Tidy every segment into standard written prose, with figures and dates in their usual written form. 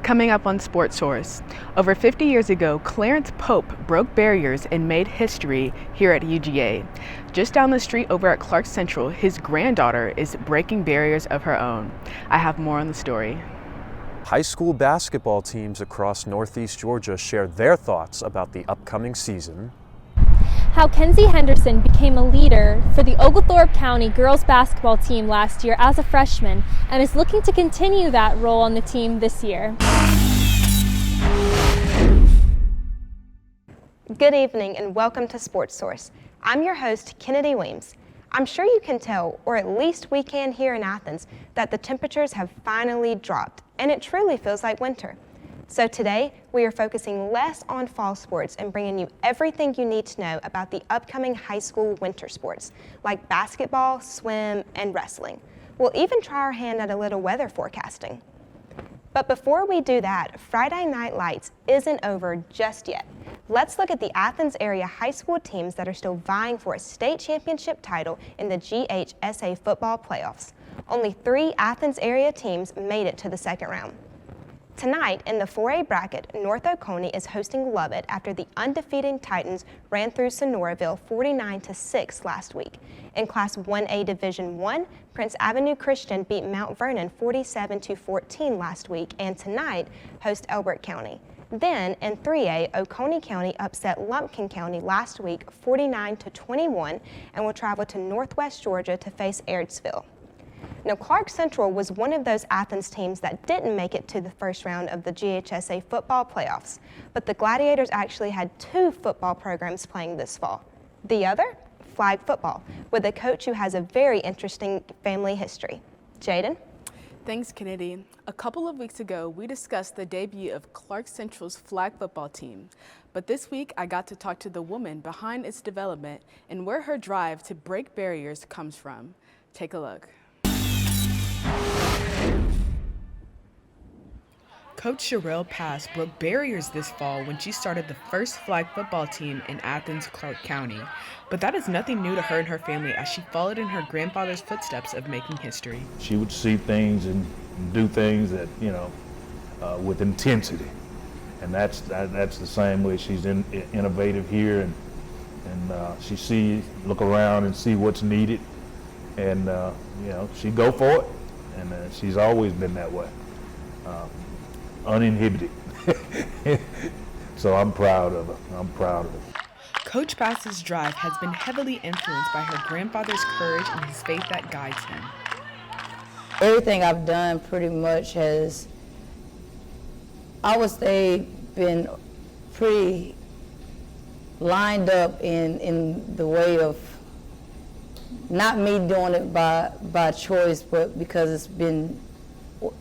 Coming up on Sportsource, over 50 years ago, Clarence Pope broke barriers and made history here at UGA. Just down the street over at Clark Central, his granddaughter is breaking barriers of her own. I have more on the story. High school basketball teams across Northeast Georgia share their thoughts about the upcoming season. How Kenzie Henderson became a leader for the Oglethorpe County girls basketball team last year as a freshman and is looking to continue that role on the team this year. Good evening and welcome to Sportsource. I'm your host, Kennedy Weems. I'm sure you can tell, or at least we can here in Athens, that the temperatures have finally dropped and it truly feels like winter. So today, we are focusing less on fall sports and bringing you everything you need to know about the upcoming high school winter sports, like basketball, swim, and wrestling. We'll even try our hand at a little weather forecasting. But before we do that, Friday Night Lights isn't over just yet. Let's look at the Athens area high school teams that are still vying for a state championship title in the GHSA football playoffs. Only 3 Athens area teams made it to the second round. Tonight, in the 4A bracket, North Oconee is hosting Lovett after the undefeated Titans ran through Sonoraville 49-6 last week. In Class 1A Division I, Prince Avenue Christian beat Mount Vernon 47-14 last week, and tonight host Elbert County. Then, in 3A, Oconee County upset Lumpkin County last week 49-21 and will travel to Northwest Georgia to face Airdsville. Now, Clark Central was one of those Athens teams that didn't make it to the first round of the GHSA football playoffs, but the Gladiators actually had 2 football programs playing this fall. The other, flag football, with a coach who has a very interesting family history. Jaden? Thanks, Kennedy. A couple of weeks ago, we discussed the debut of Clark Central's flag football team. But this week, I got to talk to the woman behind its development and where her drive to break barriers comes from. Take a look. Coach Sherelle Pass broke barriers this fall when she started the first flag football team in Athens, Clark County. But that is nothing new to her and her family as she followed in her grandfather's footsteps of making history. She would see things and do things that, with intensity. And that's the same way she's innovative here. And she look around and see what's needed. And, she go for it. And she's always been that way. Uninhibited. So I'm proud of her. Coach Pass's drive has been heavily influenced by her grandfather's courage and his faith that guides him. Everything I've done pretty much has, I would say, been pretty lined up in the way of not me doing it by choice, but because it's been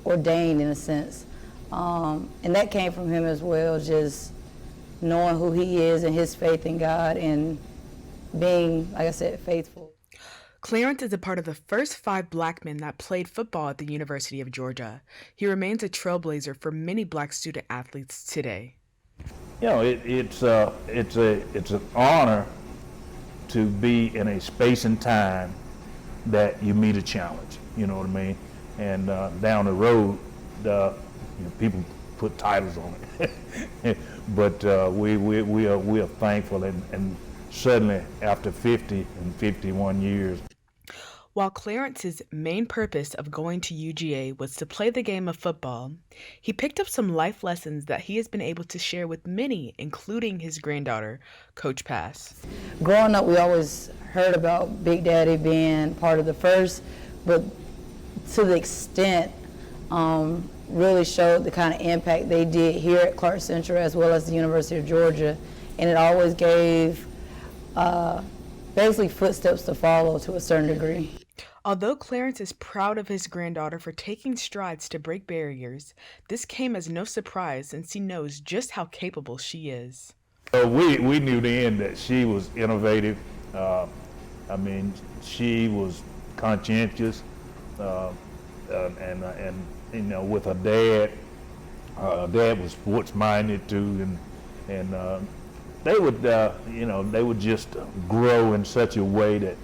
ordained in a sense. And that came from him as well, just knowing who he is and his faith in God and being, like I said, faithful. Clarence is a part of the first 5 black men that played football at the University of Georgia. He remains a trailblazer for many black student athletes today. It's an honor to be in a space and time that you meet a challenge, you know what I mean? And down the road, people put titles on it, but we are thankful, and suddenly after 50 and 51 years. While Clarence's main purpose of going to UGA was to play the game of football, he picked up some life lessons that he has been able to share with many, including his granddaughter, Coach Pass. Growing up, we always heard about Big Daddy being part of the first, but to the extent really showed the kind of impact they did here at Clark Central as well as the University of Georgia, and it always gave basically footsteps to follow to a certain degree. Although Clarence is proud of his granddaughter for taking strides to break barriers, this came as no surprise since he knows just how capable she is. We knew then that she was innovative. She was conscientious, and with her dad was sports-minded too, and they would just grow in such a way that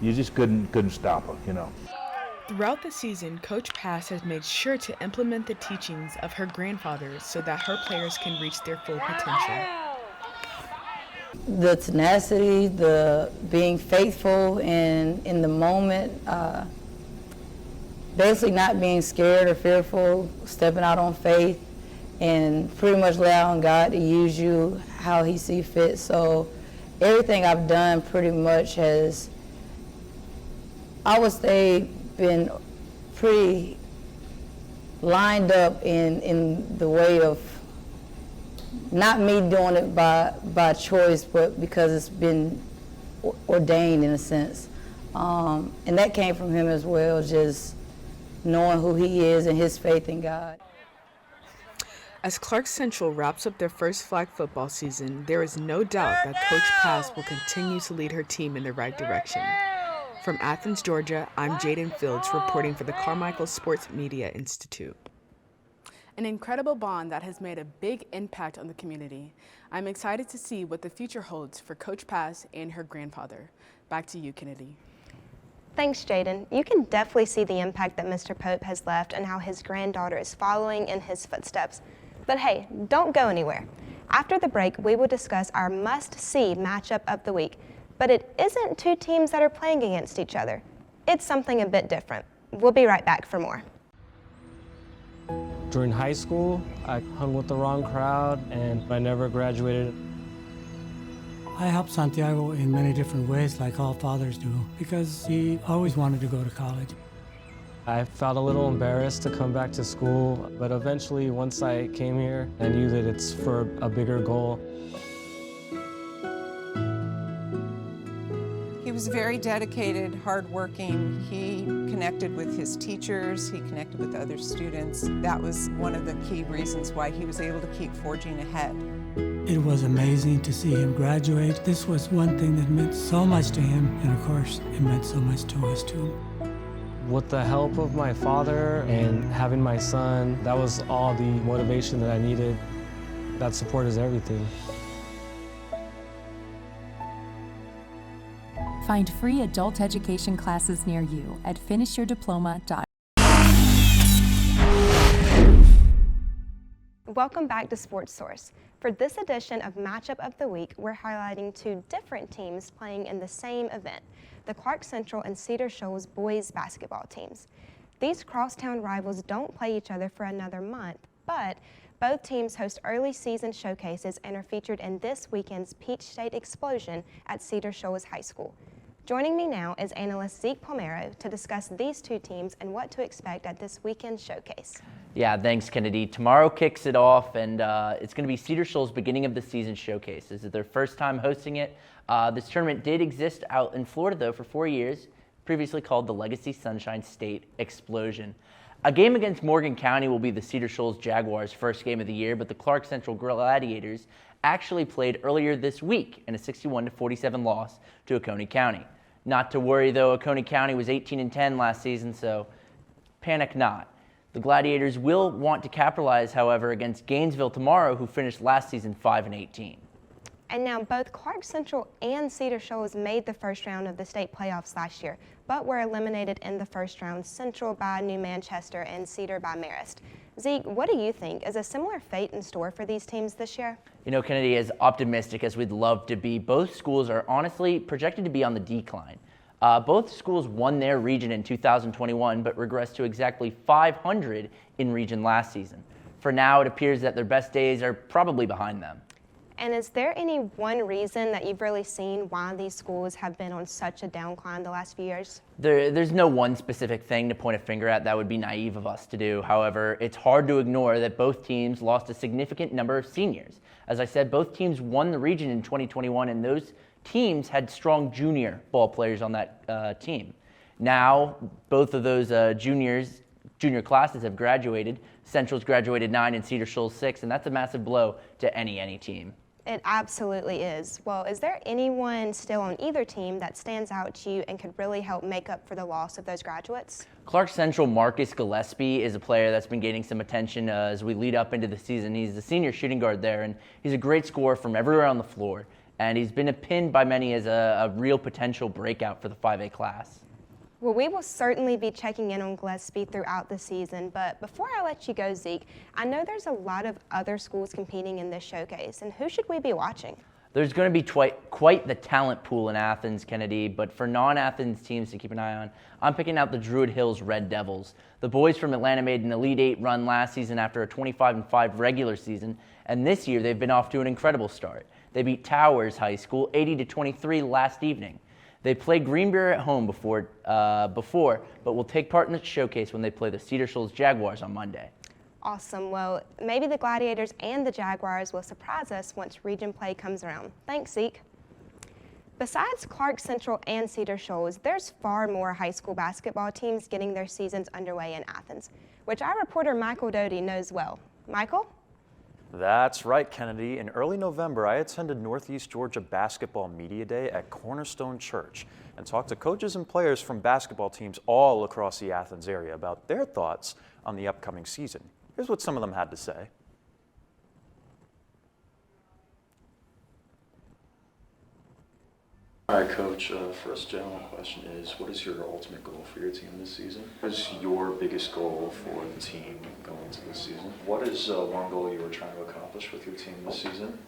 you just couldn't stop her, Throughout the season, Coach Pass has made sure to implement the teachings of her grandfather so that her players can reach their full potential. The tenacity, the being faithful in the moment, basically not being scared or fearful, stepping out on faith, and pretty much allowing God to use you how He sees fit. So everything I've done pretty much has, I would say, been pretty lined up in the way of not me doing it by choice, but because it's been ordained in a sense. And that came from him as well, just knowing who he is and his faith in God. As Clark Central wraps up their first flag football season, there is no doubt that Coach Pass will continue to lead her team in the right direction. From Athens, Georgia, I'm Jaden Fields reporting for the Carmichael Sports Media Institute. An incredible bond that has made a big impact on the community. I'm excited to see what the future holds for Coach Pass and her grandfather. Back to you, Kennedy. Thanks, Jaden. You can definitely see the impact that Mr. Pope has left and how his granddaughter is following in his footsteps. But hey, don't go anywhere. After the break, we will discuss our must-see matchup of the week. But it isn't two teams that are playing against each other. It's something a bit different. We'll be right back for more. During high school, I hung with the wrong crowd and I never graduated. I helped Santiago in many different ways, like all fathers do, because he always wanted to go to college. I felt a little embarrassed to come back to school, but eventually once I came here, I knew that it's for a bigger goal. He was very dedicated, hardworking. He connected with his teachers, he connected with other students. That was one of the key reasons why he was able to keep forging ahead. It was amazing to see him graduate. This was one thing that meant so much to him, and of course, it meant so much to us too. With the help of my father and having my son, that was all the motivation that I needed. That support is everything. Find free adult education classes near you at finishyourdiploma.com. Welcome back to Sportsource. For this edition of Matchup of the Week, we're highlighting two different teams playing in the same event, the Clark Central and Cedar Shoals boys basketball teams. These crosstown rivals don't play each other for another month, but both teams host early season showcases and are featured in this weekend's Peach State Explosion at Cedar Shoals High School. Joining me now is analyst Zeke Palmero to discuss these two teams and what to expect at this weekend's showcase. Yeah, thanks, Kennedy. Tomorrow kicks it off, and it's going to be Cedar Shoals' beginning of the season showcase. This is their first time hosting it. This tournament did exist out in Florida, though, for 4 years, previously called the Legacy Sunshine State Explosion. A game against Morgan County will be the Cedar Shoals Jaguars' first game of the year, but the Clark Central Gladiators actually played earlier this week in a 61-47 loss to Oconee County. Not to worry, though, Oconee County was 18-10 last season, so panic not. The Gladiators will want to capitalize, however, against Gainesville tomorrow, who finished last season 5-18. And now both Clark Central and Cedar Shoals made the first round of the state playoffs last year, but were eliminated in the first round, Central by New Manchester and Cedar by Marist. Zeke, what do you think? Is a similar fate in store for these teams this year? You know, Kennedy, as optimistic as we'd love to be, both schools are honestly projected to be on the decline. Both schools won their region in 2021, but regressed to exactly 500 in region last season. For now, it appears that their best days are probably behind them. And is there any one reason that you've really seen why these schools have been on such a downcline the last few years? There's no one specific thing to point a finger at. That would be naive of us to do. However, it's hard to ignore that both teams lost a significant number of seniors. As I said, both teams won the region in 2021, and those teams had strong junior ball players on that team. Now, both of those junior classes have graduated. Central's graduated 9 and Cedar Shoals 6, and that's a massive blow to any team. It absolutely is. Well, is there anyone still on either team that stands out to you and could really help make up for the loss of those graduates? Clark Central Marcus Gillespie is a player that's been gaining some attention as we lead up into the season. He's the senior shooting guard there, and he's a great scorer from everywhere on the floor. And he's been pinned by many as a real potential breakout for the 5A class. Well, we will certainly be checking in on Gillespie throughout the season, but before I let you go, Zeke, I know there's a lot of other schools competing in this showcase, and who should we be watching? There's going to be quite the talent pool in Athens, Kennedy, but for non-Athens teams to keep an eye on, I'm picking out the Druid Hills Red Devils. The boys from Atlanta made an Elite Eight run last season after a 25-5 regular season, and this year they've been off to an incredible start. They beat Towers High School 80-23 last evening. They played Greenbrier at home before, but will take part in the showcase when they play the Cedar Shoals Jaguars on Monday. Awesome. Well, maybe the Gladiators and the Jaguars will surprise us once region play comes around. Thanks, Zeke. Besides Clark Central and Cedar Shoals, there's far more high school basketball teams getting their seasons underway in Athens, which our reporter Michael Doty knows well. Michael? That's right, Kennedy. In early November, I attended Northeast Georgia Basketball Media Day at Cornerstone Church and talked to coaches and players from basketball teams all across the Athens area about their thoughts on the upcoming season. Here's what some of them had to say. All right, Coach, first general question is, what is your ultimate goal for your team this season? What is your biggest goal for the team going into this season? What is one goal you were trying to accomplish with your team this season?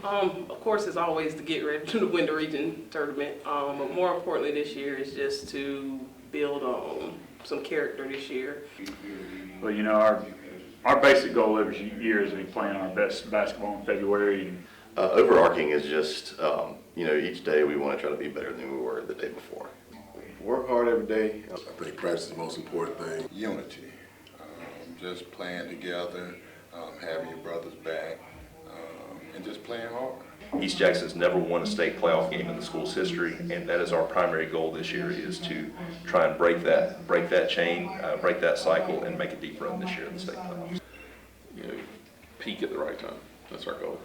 Of course, it's always to get ready to win the region tournament, but more importantly this year is just to build some character this year. Well, you know, our basic goal every year is to be playing our best basketball in February. Overarching is just, you know, each day we want to try to be better than we were the day before. Work hard every day. I think practice is the most important thing. Unity, just playing together, having your brothers back, and just playing hard. East Jackson's never won a state playoff game in the school's history, and that is our primary goal this year, is to try and break that chain, break that cycle, and make a deep run this year in the state playoffs. You know, peak at the right time. That's our goal.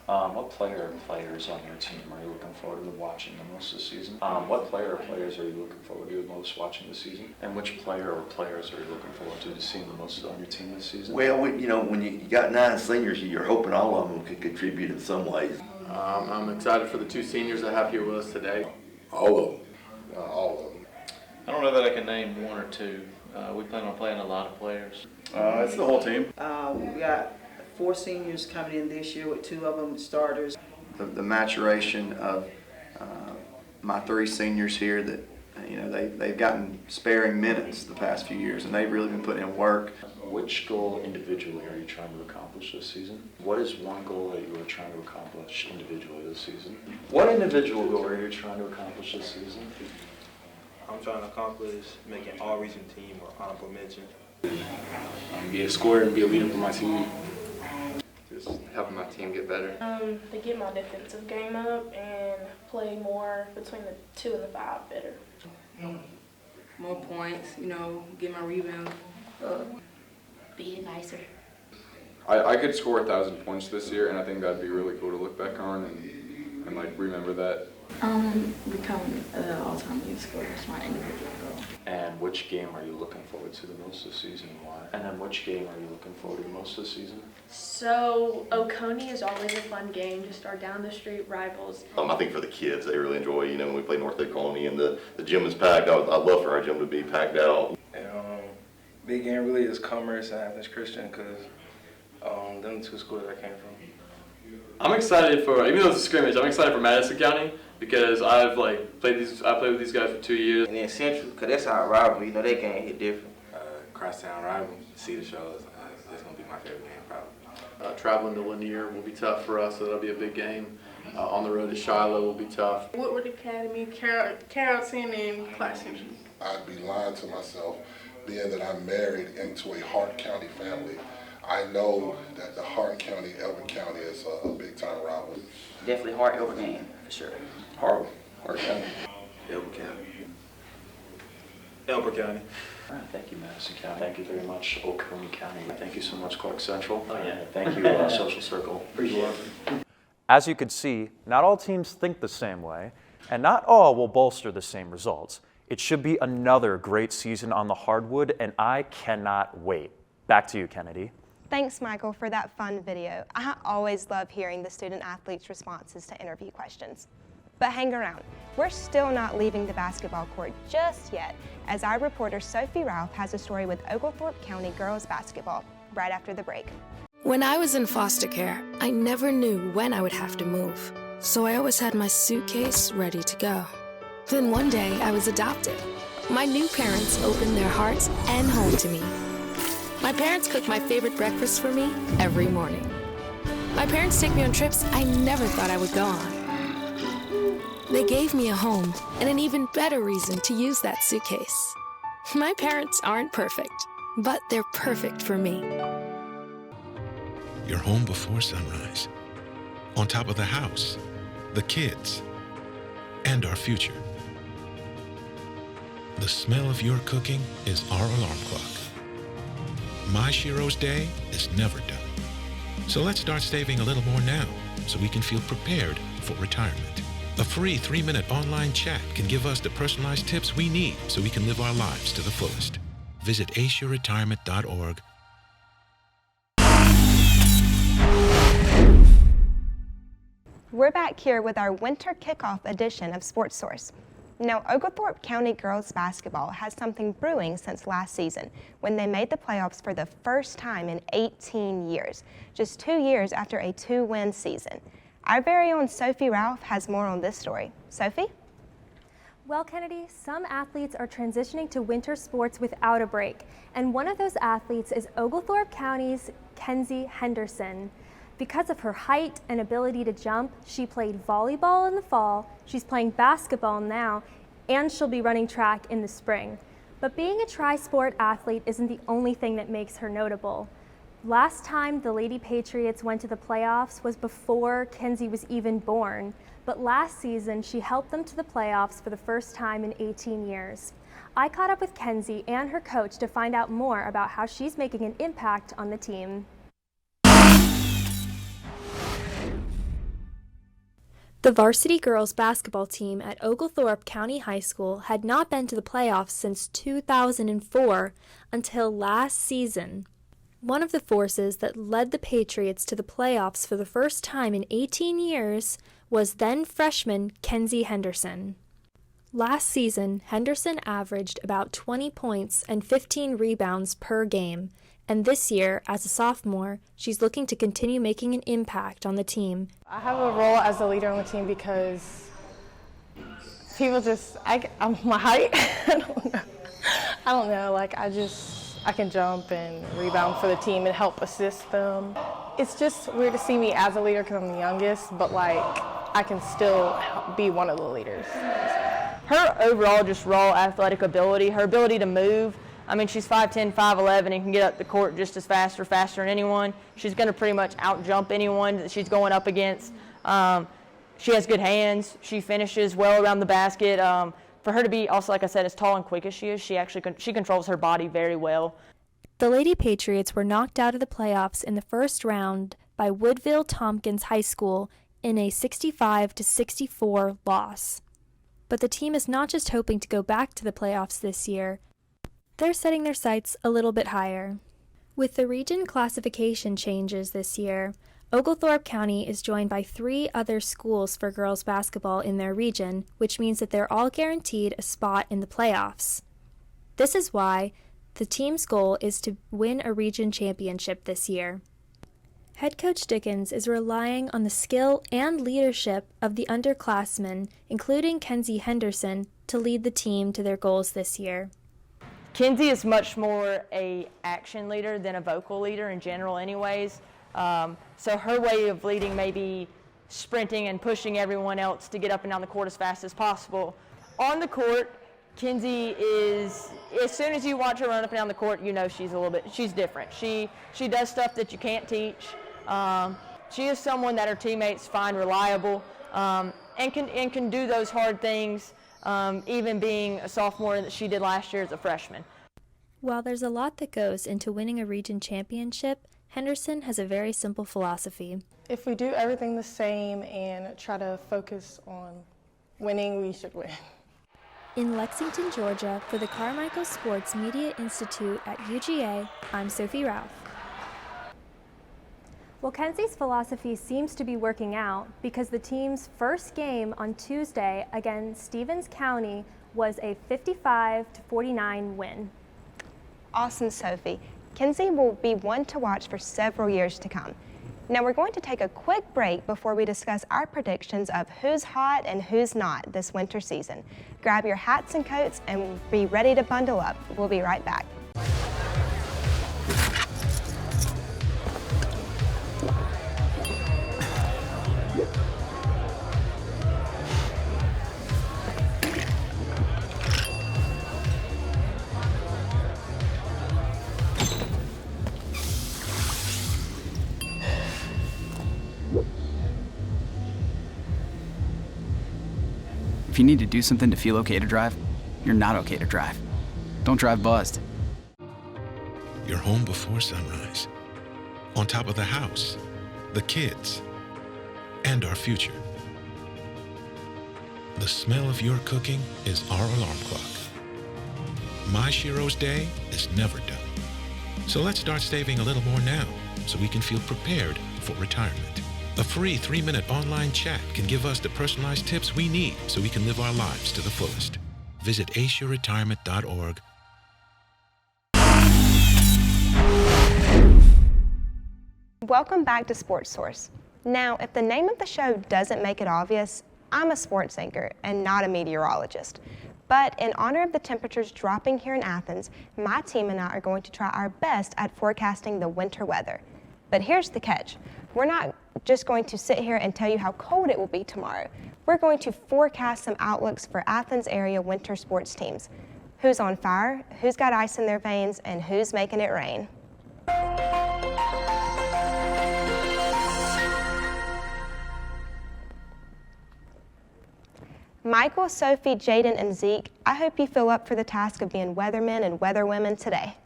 What player or players on your team are you looking forward to watching the most this season? What player or players are you looking forward to the most watching this season? And which player or players are you looking forward to seeing the most on your team this season? Well, you know, when you got 9 seniors, you're hoping all of them could contribute in some ways. I'm excited for the 2 seniors I have here with us today. All of them. All of them. I don't know that I can name 1 or 2. We plan on playing a lot of players. It's the whole team. We got 4 seniors coming in this year with 2 of them starters. The maturation of my 3 seniors here that, you know, they've gotten sparing minutes the past few years, and they've really been putting in work. Which goal individually are you trying to accomplish this season? What is one goal that you are trying to accomplish individually this season? What individual goal are you trying to accomplish this season? I'm trying to accomplish making all region team or honorable mention. Be a scorer and be a leader for my team. Just helping my team get better. To get my defensive game up and play more between the 2 and the 5 better. More points, you know, get my rebound up. Being nicer. I could score 1,000 points this year, and I think that'd be really cool to look back on and like remember that. Become an all-time league scorer is my individual goal. And which game are you looking forward to the most this season and why? And then which game are you looking forward to the most this season? So Oconee is always a fun game, just our down the street rivals. I think for the kids, they really enjoy, you know, when we play North Lake Colony and the gym is packed. I'd love for our gym to be packed out. And big game really is Commerce and Athens Christian, because them 2 schools I came from. I'm excited for, even though it's a scrimmage, I'm excited for Madison County because I've played with these guys for 2 years. And then Central, because that's our rival, you know, they game hit different. Crosstown rival, Cedar Shoals, that's going to be my favorite game probably. Traveling to Lanier will be tough for us, so that'll be a big game. On the road to Shiloh will be tough. Woodward Academy, Carrollton, and Clark Central. I'd be lying to myself, being that I'm married into a Hart County family. I know that the Hart County, Elbert County is a big-time rival. Definitely Hart Elbert game, for sure. Hart County. Elbert County. Elbert County. All right, thank you, Madison County. Thank you very much, Oconee County. Thank you so much, Clark Central. Oh, yeah. Thank you, Social Circle. Appreciate it. As you could see, not all teams think the same way, and not all will bolster the same results. It should be another great season on the hardwood, and I cannot wait. Back to you, Kennedy. Thanks, Michael, for that fun video. I always love hearing the student athletes' responses to interview questions. But hang around, we're still not leaving the basketball court just yet, as our reporter Sophie Ralph has a story with Oglethorpe County girls basketball right after the break. When I was in foster care, I never knew when I would have to move, so I always had my suitcase ready to go. Then one day, I was adopted. My new parents opened their hearts and home to me. My parents cook my favorite breakfast for me every morning. My parents take me on trips I never thought I would go on. They gave me a home and an even better reason to use that suitcase. My parents aren't perfect, but they're perfect for me. Your home before sunrise, on top of the house, the kids, and our future. The smell of your cooking is our alarm clock. My Shiro's day is never done. So let's start saving a little more now so we can feel prepared for retirement. A free 3-minute online chat can give us the personalized tips we need so we can live our lives to the fullest. Visit aceyourretirement.org. We're back here with our winter kickoff edition of Sportsource. Now, Oglethorpe County girls basketball has something brewing since last season, when they made the playoffs for the first time in 18 years, just 2 years after a 2-win season. Our very own Sophie Ralph has more on this story. Sophie? Well, Kennedy, some athletes are transitioning to winter sports without a break, and one of those athletes is Oglethorpe County's Kenzie Henderson. Because of her height and ability to jump, she played volleyball in the fall, she's playing basketball now, and she'll be running track in the spring. But being a tri-sport athlete isn't the only thing that makes her notable. Last time the Lady Patriots went to the playoffs was before Kenzie was even born, but last season she helped them to the playoffs for the first time in 18 years. I caught up with Kenzie and her coach to find out more about how she's making an impact on the team. The varsity girls basketball team at Oglethorpe County High School had not been to the playoffs since 2004 until last season. One of the forces that led the Patriots to the playoffs for the first time in 18 years was then freshman Kenzie Henderson. Last season, Henderson averaged about 20 points and 15 rebounds per game, and this year, as a sophomore, she's looking to continue making an impact on the team. I have a role as a leader on the team because people just, I'm my height, I don't know, like I can jump and rebound for the team and help assist them. It's just weird to see me as a leader because I'm the youngest, but like I can still be one of the leaders. Her overall just raw athletic ability, her ability to move. I mean, she's 5'10", 5'11", and can get up the court just as fast or faster than anyone. She's going to pretty much out-jump anyone that she's going up against. She has good hands. She finishes well around the basket. For her to be also, like I said, as tall and quick as she is, she controls her body very well. The Lady Patriots were knocked out of the playoffs in the first round by Woodville Tompkins High School in a 65-64 loss. But the team is not just hoping to go back to the playoffs this year. They're setting their sights a little bit higher. With the region classification changes this year, Oglethorpe County is joined by 3 other schools for girls basketball in their region, which means that they're all guaranteed a spot in the playoffs. This is why the team's goal is to win a region championship this year. Head coach Dickens is relying on the skill and leadership of the underclassmen, including Kenzie Henderson, to lead the team to their goals this year. Kenzie is much more a action leader than a vocal leader in general anyways. So her way of leading may be sprinting and pushing everyone else to get up and down the court as fast as possible. On the court, Kenzie is, as soon as you watch her run up and down the court, you know she's different. She does stuff that you can't teach. She is someone that her teammates find reliable and can do those hard things. Even being a sophomore that she did last year as a freshman. While there's a lot that goes into winning a region championship, Henderson has a very simple philosophy. If we do everything the same and try to focus on winning, we should win. In Lexington, Georgia, for the Carmichael Sports Media Institute at UGA, I'm Sophie Ralph. Well, Kenzie's philosophy seems to be working out because the team's first game on Tuesday against Stevens County was a 55-49 win. Awesome, Sophie. Kenzie will be one to watch for several years to come. Now we're going to take a quick break before we discuss our predictions of who's hot and who's not this winter season. Grab your hats and coats and be ready to bundle up. We'll be right back. If you need to do something to feel okay to drive, you're not okay to drive. Don't drive buzzed. You're home before sunrise. On top of the house, the kids, and our future. The smell of your cooking is our alarm clock. My Shiro's day is never done. So let's start saving a little more now so we can feel prepared for retirement. A free 3-minute online chat can give us the personalized tips we need so we can live our lives to the fullest. Visit aceyourretirement.org. Welcome back to Sportsource. Now, if the name of the show doesn't make it obvious, I'm a sports anchor and not a meteorologist. But in honor of the temperatures dropping here in Athens, my team and I are going to try our best at forecasting the winter weather. But here's the catch. We're not just going to sit here and tell you how cold it will be tomorrow. We're going to forecast some outlooks for Athens area winter sports teams. Who's on fire, who's got ice in their veins, and who's making it rain. Michael, Sophie, Jaden, and Zeke, I hope you feel up for the task of being weathermen and weatherwomen today.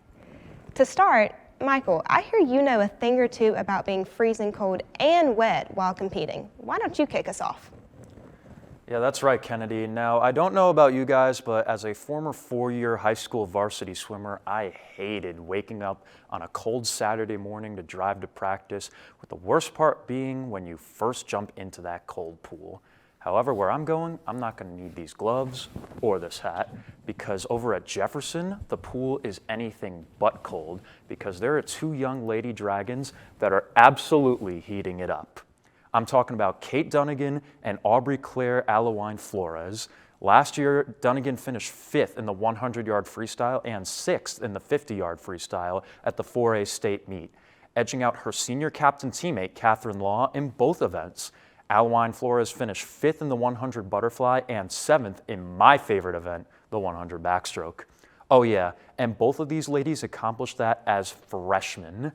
To start, Michael, I hear you know a thing or two about being freezing cold and wet while competing. Why don't you kick us off? Yeah, that's right, Kennedy. Now, I don't know about you guys, but as a former 4-year high school varsity swimmer, I hated waking up on a cold Saturday morning to drive to practice, with the worst part being when you first jump into that cold pool. However, where I'm going, I'm not going to need these gloves or this hat, because over at Jefferson, the pool is anything but cold because there are 2 young lady dragons that are absolutely heating it up. I'm talking about Kate Dunnigan and Aubrey Claire Alewine Flores. Last year, Dunnigan finished 5th in the 100-yard freestyle and 6th in the 50-yard freestyle at the 4A state meet, edging out her senior captain teammate, Catherine Law, in both events. Alewine Flores finished 5th in the 100 butterfly and 7th in my favorite event, the 100 backstroke. Oh yeah, and both of these ladies accomplished that as freshmen.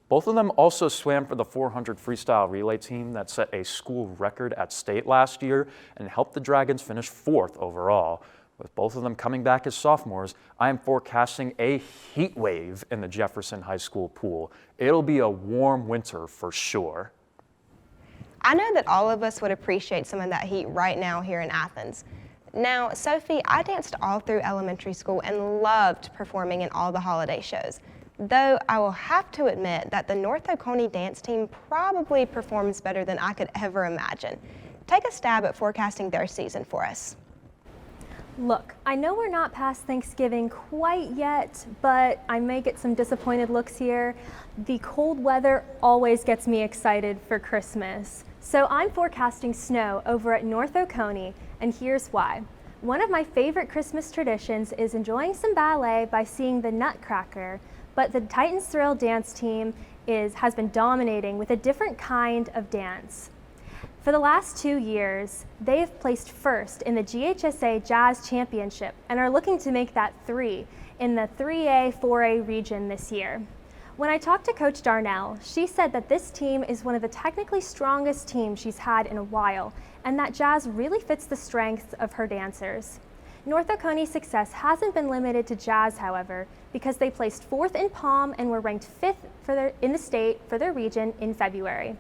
Both of them also swam for the 400 freestyle relay team that set a school record at state last year and helped the Dragons finish 4th overall. With both of them coming back as sophomores, I am forecasting a heat wave in the Jefferson High School pool. It'll be a warm winter for sure. I know that all of us would appreciate some of that heat right now here in Athens. Now, Sophie, I danced all through elementary school and loved performing in all the holiday shows. Though I will have to admit that the North Oconee dance team probably performs better than I could ever imagine. Take a stab at forecasting their season for us. Look, I know we're not past Thanksgiving quite yet, but I may get some disappointed looks here. The cold weather always gets me excited for Christmas. So I'm forecasting snow over at North Oconee, and here's why. One of my favorite Christmas traditions is enjoying some ballet by seeing the Nutcracker, but the Titans Thrill dance team has been dominating with a different kind of dance. For the last 2 years, they have placed first in the GHSA Jazz Championship and are looking to make that 3 in the 3A, 4A region this year. When I talked to Coach Darnell, she said that this team is one of the technically strongest teams she's had in a while, and that jazz really fits the strengths of her dancers. North Oconee's success hasn't been limited to jazz, however, because they placed 4th in Palm and were ranked 5th in the state for their region in February.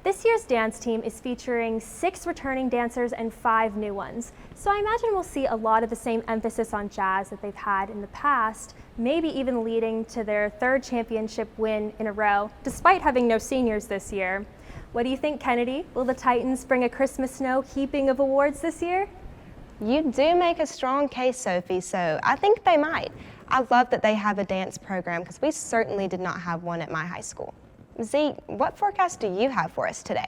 This year's dance team is featuring 6 returning dancers and 5 new ones. So I imagine we'll see a lot of the same emphasis on jazz that they've had in the past, maybe even leading to their 3rd championship win in a row, despite having no seniors this year. What do you think, Kennedy? Will the Titans bring a Christmas snow heaping of awards this year? You do make a strong case, Sophie, so I think they might. I love that they have a dance program because we certainly did not have one at my high school. Zeke, what forecast do you have for us today?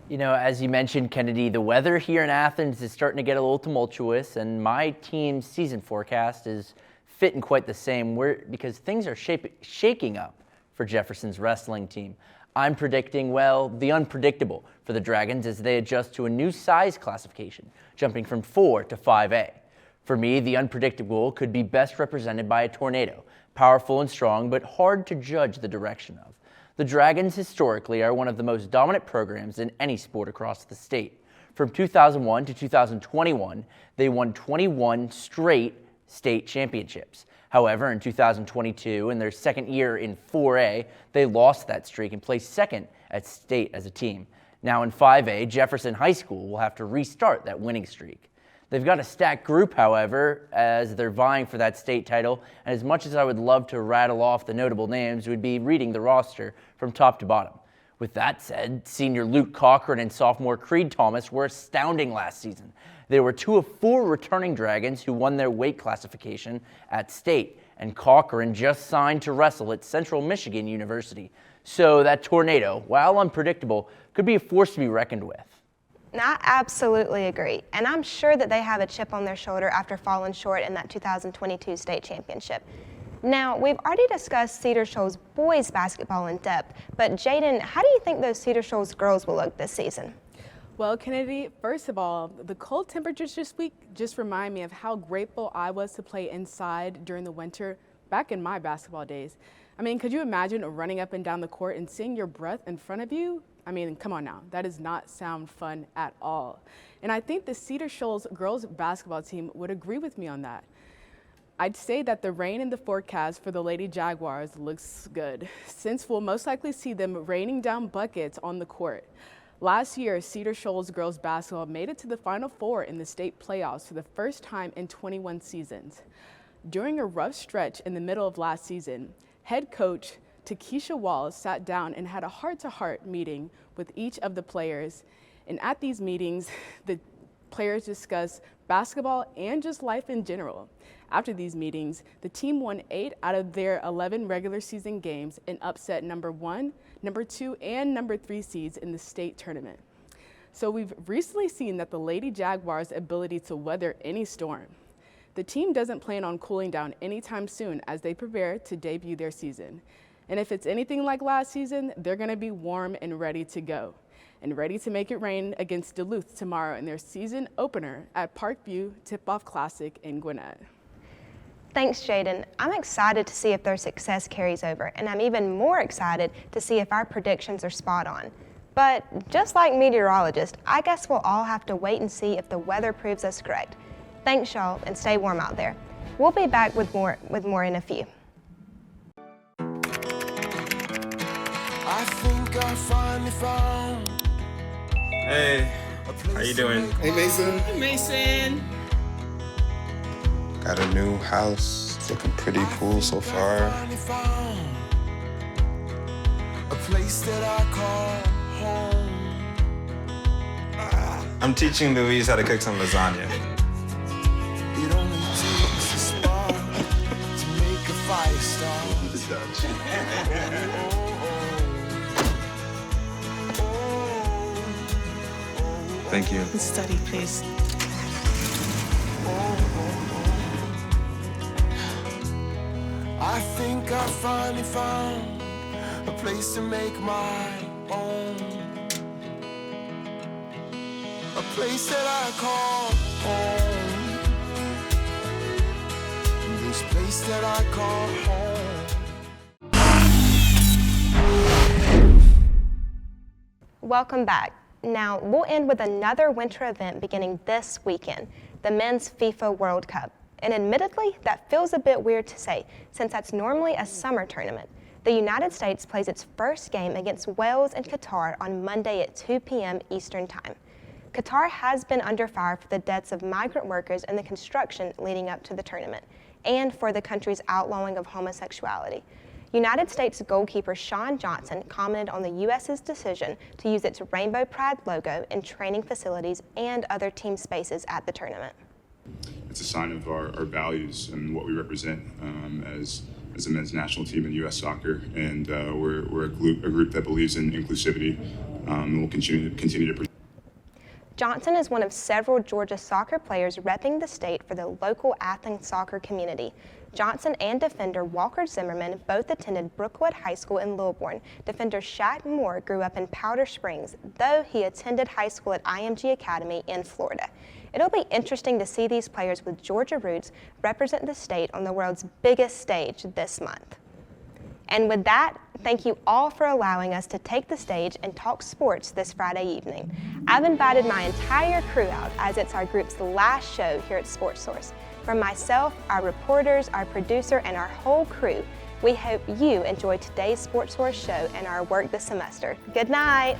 You know, as you mentioned, Kennedy, the weather here in Athens is starting to get a little tumultuous, and my team's season forecast is fitting quite the same because things are shaking up for Jefferson's wrestling team. I'm predicting, well, the unpredictable for the Dragons as they adjust to a new size classification, jumping from 4 to 5A. For me, the unpredictable could be best represented by a tornado, powerful and strong, but hard to judge the direction of. The Dragons historically are one of the most dominant programs in any sport across the state. From 2001 to 2021, they won 21 straight state championships. However, in 2022, in their second year in 4A, they lost that streak and placed 2nd at state as a team. Now in 5A, Jefferson High School will have to restart that winning streak. They've got a stacked group, however, as they're vying for that state title, and as much as I would love to rattle off the notable names, we'd be reading the roster from top to bottom. With that said, senior Luke Cochran and sophomore Creed Thomas were astounding last season. They were 2 of 4 returning Dragons who won their weight classification at state, and Cochran just signed to wrestle at Central Michigan University. So that tornado, while unpredictable, could be a force to be reckoned with. I absolutely agree, and I'm sure that they have a chip on their shoulder after falling short in that 2022 state championship. Now, we've already discussed Cedar Shoals boys basketball in depth, but Jaden, how do you think those Cedar Shoals girls will look this season? Well, Kennedy, first of all, the cold temperatures this week just remind me of how grateful I was to play inside during the winter back in my basketball days. I mean, could you imagine running up and down the court and seeing your breath in front of you? I mean, come on now, that does not sound fun at all. And I think the Cedar Shoals girls basketball team would agree with me on that. I'd say that the rain in the forecast for the Lady Jaguars looks good, since we'll most likely see them raining down buckets on the court. Last year, Cedar Shoals girls basketball made it to the Final Four in the state playoffs for the first time in 21 seasons. During a rough stretch in the middle of last season, head coach Takesha Walls sat down and had a heart-to-heart meeting with each of the players. And at these meetings, the players discussed basketball and just life in general. After these meetings, the team won 8 out of their 11 regular season games and upset number 1, number 2, and number 3 seeds in the state tournament. So we've recently seen that the Lady Jaguars' ability to weather any storm. The team doesn't plan on cooling down anytime soon as they prepare to debut their season. And if it's anything like last season, they're going to be warm and ready to go, and ready to make it rain against Duluth tomorrow in their season opener at Parkview Tip-Off Classic in Gwinnett. Thanks, Jaden. I'm excited to see if their success carries over, and I'm even more excited to see if our predictions are spot on. But just like meteorologists, I guess we'll all have to wait and see if the weather proves us correct. Thanks, y'all, and stay warm out there. We'll be back with more in a few. I think I finally found. Hey, how you doing? Hey, Mason. Hey, Mason. Got a new house. It's looking pretty cool so far. A place that I call home. I'm teaching Louise how to cook some lasagna. It only takes a spark to make a fire start. Thank you. Study, please. I think I finally found a place to make my own. A place that I call home. This place that I call home. Welcome back. Now, we'll end with another winter event beginning this weekend, the Men's FIFA World Cup. And admittedly, that feels a bit weird to say, since that's normally a summer tournament. The The United States plays its first game against Wales and Qatar on Monday at 2 p.m. Eastern Time. Qatar has been under fire for the deaths of migrant workers in the construction leading up to the tournament, and for the country's outlawing of homosexuality. United States goalkeeper Sean Johnson commented on the U.S.'s decision to use its Rainbow Pride logo in training facilities and other team spaces at the tournament. It's a sign of our values and what we represent as a men's national team in U.S. soccer, and we're a group that believes in inclusivity, and we'll continue to. Johnson is one of several Georgia soccer players repping the state for the local Athens soccer community. Johnson and defender Walker Zimmerman both attended Brookwood High School in Lilburn. Defender Shaq Moore grew up in Powder Springs, though he attended high school at IMG Academy in Florida. It'll be interesting to see these players with Georgia roots represent the state on the world's biggest stage this month. And with that, thank you all for allowing us to take the stage and talk sports this Friday evening. I've invited my entire crew out as it's our group's last show here at Sportsource. From myself, our reporters, our producer, and our whole crew, we hope you enjoyed today's Sportsource show and our work this semester. Good night.